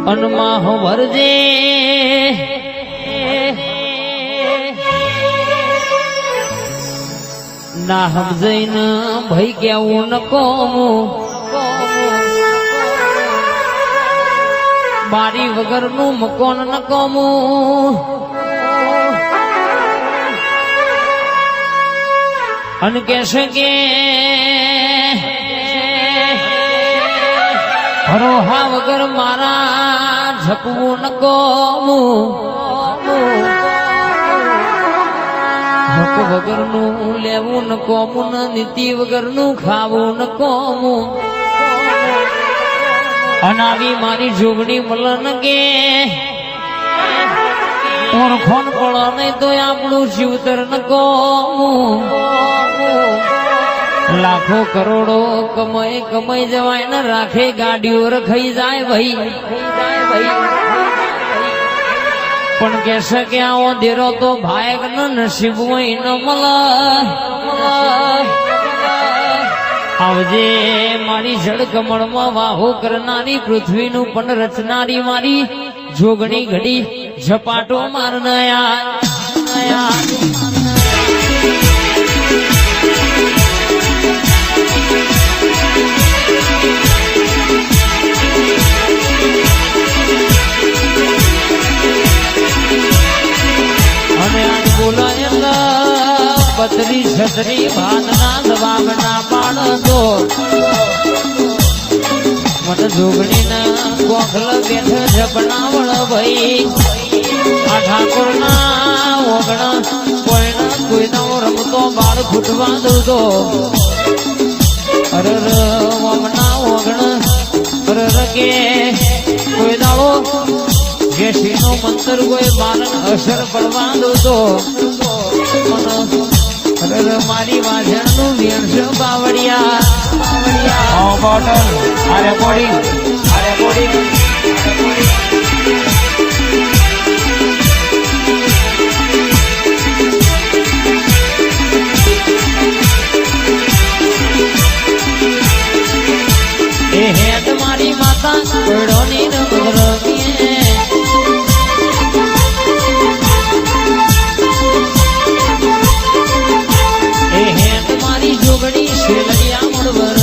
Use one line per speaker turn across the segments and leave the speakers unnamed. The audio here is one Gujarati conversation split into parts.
અનમાહ વરજે ના સમજઈને ભાઈ કેવું ન કોમું મારી વગરનું મકોન ન કોમું અન કહેશે કે ભરોહા વગર મારા ઝપવું ન કોમું હક વગરનું લેવું ન કોમું ન નીતિ વગરનું ખાવું ન કોમું અનાવી મારી જોગણી મળન કે ઓળખોન પડો નહીં તો આપણું જીવતર ન કોમું લાખો કરોડો કમાઈ કમાઈ જવાય ને રાખે ગાડીઓ રખાઈ જાય ભાઈ પણ કહેશે કે આવો દેરો તો ભાયક ન નસીબ હોય ન મળે આવજે મારી જળ કમળમાં વાહો કરનારી પૃથ્વીનું પણ રચનારી મારી જોગણી ઘડી ઝપાટો મારનાયા અને આજ બોલાયેલા બત્રી છત્રી ભાતના દબાવના પાડતો મને જોગણીના ગોખલ બેઠ જપનાવળ ભાઈ આ ઠાકોરના ઓગણ કોઈનો રમતો બાળ ફૂટવા દઉં અરર વમના ઓગણ અરર કે કોઈ દાડો જેસી નો મંત્ર કોઈ બાળન અસર પડવા દઉં અરર મારી વાજણનું વ્યંશ બાવળિયા બોટલ અરે બોડી એ હેત મારી માતા કોડોની રમીએ એ હેત મારી જોગણી શેલડિયા મળવર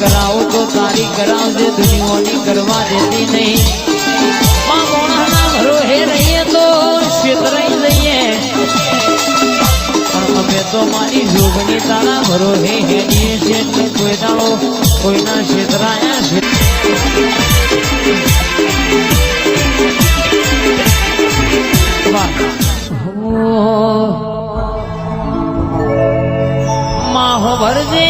કરાવું તો તારી કરાવજે દુનિયાની કરવા દેતી નહીં માં મોણાના ભરોહે રહીએ તો છેતરાઈ જઈએ પણ અમે તો મારી જોગણી તારા ભરોહે હેડીએ છે એટલે કોઈ દાડો કોઈના છેતરાયા છે માહો ભરજે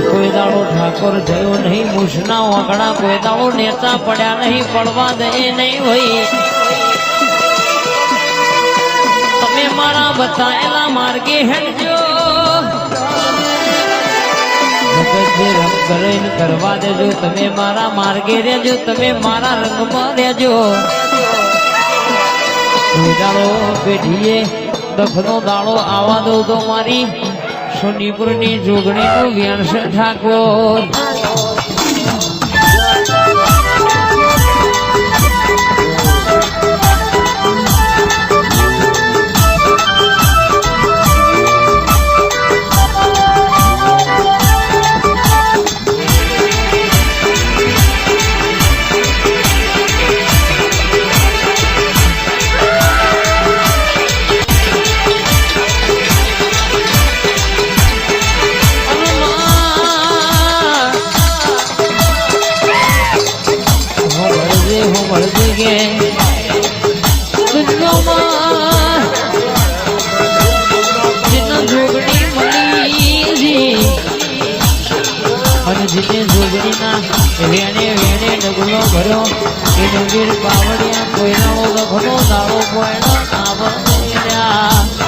કોઈ દાડો ઠાકોર થયો નહીં મૂછના વાગડા કોઈ દાડો નેતા પડ્યા નહીં પડવા દે નહીં હોય તમે મારા બતાયેલા માર્ગે હેડજો રંગ કરીને કરવા દેજો તમે મારા માર્ગે રહેજો તમે મારા રંગમાં રહેજો કોઈ દાડો પેઢીએ દખનો દાડો આવવા દઉં તો મારી સોનીપુરની જોગણીનું વ્યાસ ઠાકોર વેણે વેણે ડગલો ભર્યો એ ડગીર પાવડિયા કોઈનાનો લખનો દાડો કોઈના કાબળ